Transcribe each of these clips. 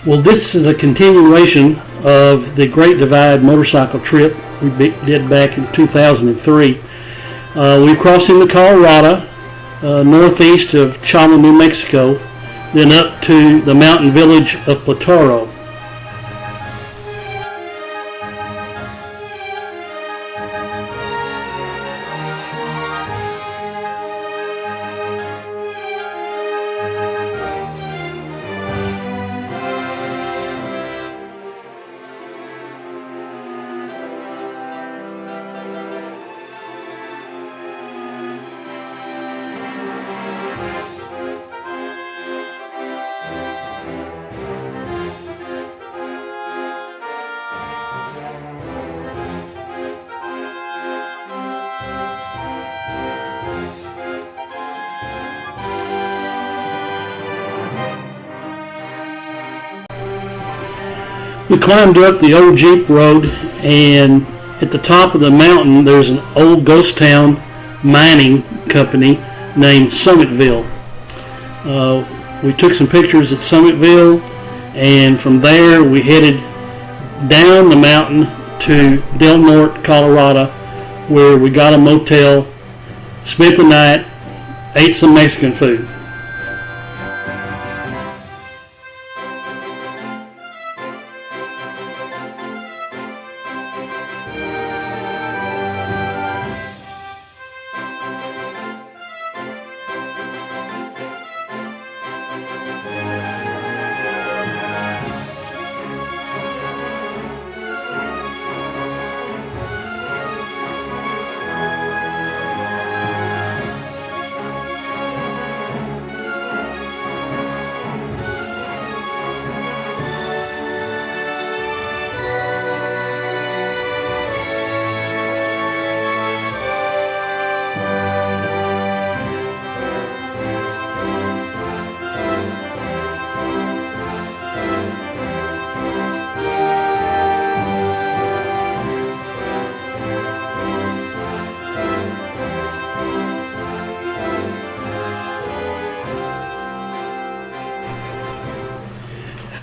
Well, this is a continuation of the Great Divide motorcycle trip we did back in 2003. We crossed into Colorado, northeast of Chalma, New Mexico, then up to the mountain village of Platoro. We climbed up the old Jeep road, and at the top of the mountain there's an old ghost town mining company named Summitville. We took some pictures at Summitville, and from there we headed down the mountain to Del Norte, Colorado, where we got a motel, spent the night, ate some Mexican food.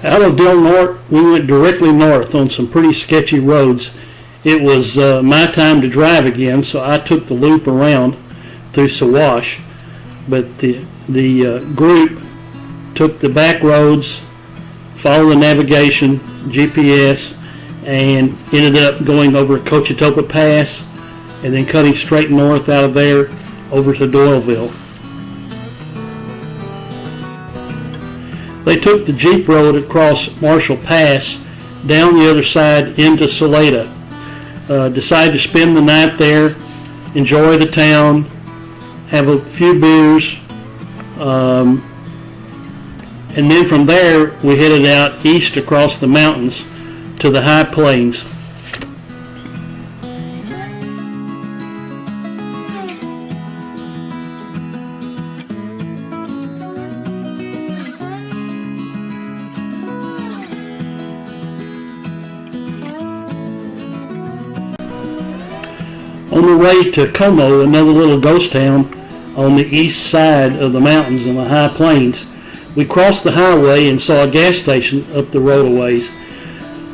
Out of Del Norte, we went directly north on some pretty sketchy roads. It was my time to drive again, so I took the loop around through Sawash. But the group took the back roads, followed the navigation, GPS, and ended up going over Cochetopa Pass, and then cutting straight north out of there over to Doyleville. They took the Jeep road across Marshall Pass down the other side into Salida. Decided to spend the night there, enjoy the town, have a few beers, and then from there we headed out east across the mountains to the high plains. On the way to Como, another little ghost town on the east side of the mountains in the high plains, we crossed the highway and saw a gas station up the road a ways.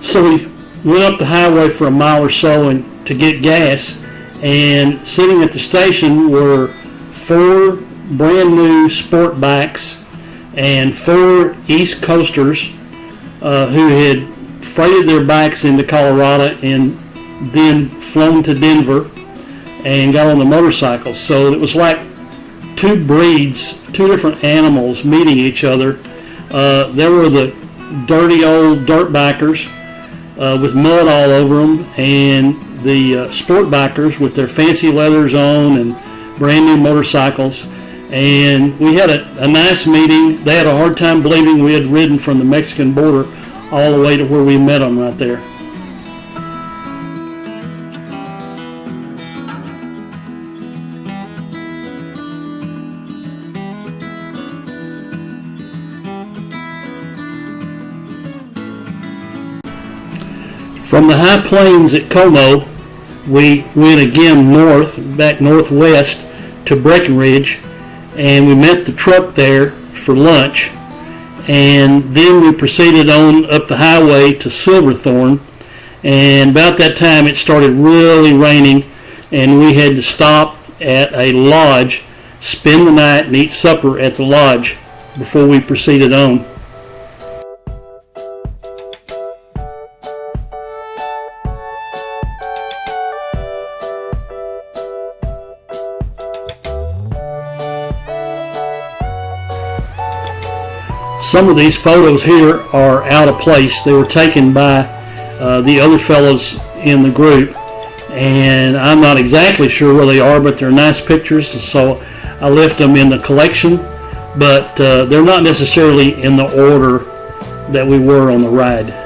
So we went up the highway for a mile or so and to get gas, and sitting at the station were 4 brand new sport bikes and 4 East Coasters who had freighted their bikes into Colorado and then flown to Denver and got on the motorcycles. So it was like 2 breeds, 2 different animals meeting each other. There were the dirty old dirt bikers with mud all over them, and the sport bikers with their fancy leathers on and brand new motorcycles. And we had a nice meeting. They had a hard time believing we had ridden from the Mexican border all the way to where we met them right there. From the high plains at Como, we went again north, back northwest to Breckenridge, and we met the truck there for lunch. and then we proceeded on up the highway to Silverthorne, and about that time it started really raining, and we had to stop at a lodge, spend the night, and eat supper at the lodge before we proceeded on. Some of these photos here are out of place. They were taken by the other fellows in the group, and I'm not exactly sure where they are, but they're nice pictures, so I left them in the collection, but they're not necessarily in the order that we were on the ride.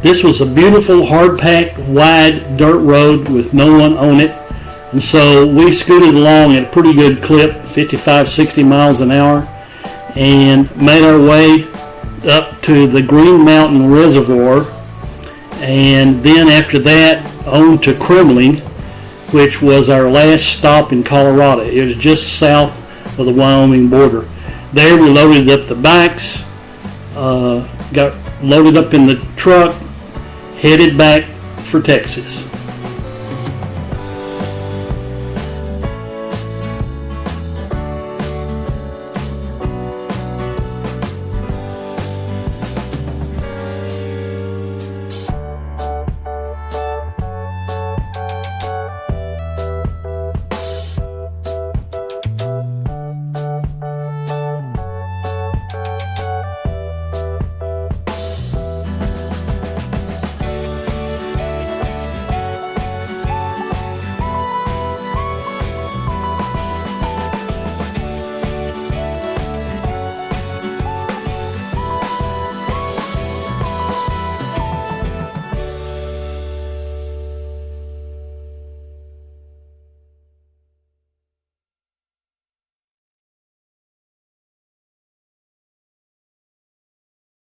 This was a beautiful, hard-packed, wide dirt road with no one on it, and so we scooted along at a pretty good clip, 55-60 miles an hour, and made our way up to the Green Mountain Reservoir, and then after that on to Kremling, which was our last stop in Colorado. It was just south of the Wyoming border. There we loaded up the bikes, got loaded up in the truck, headed back for Texas.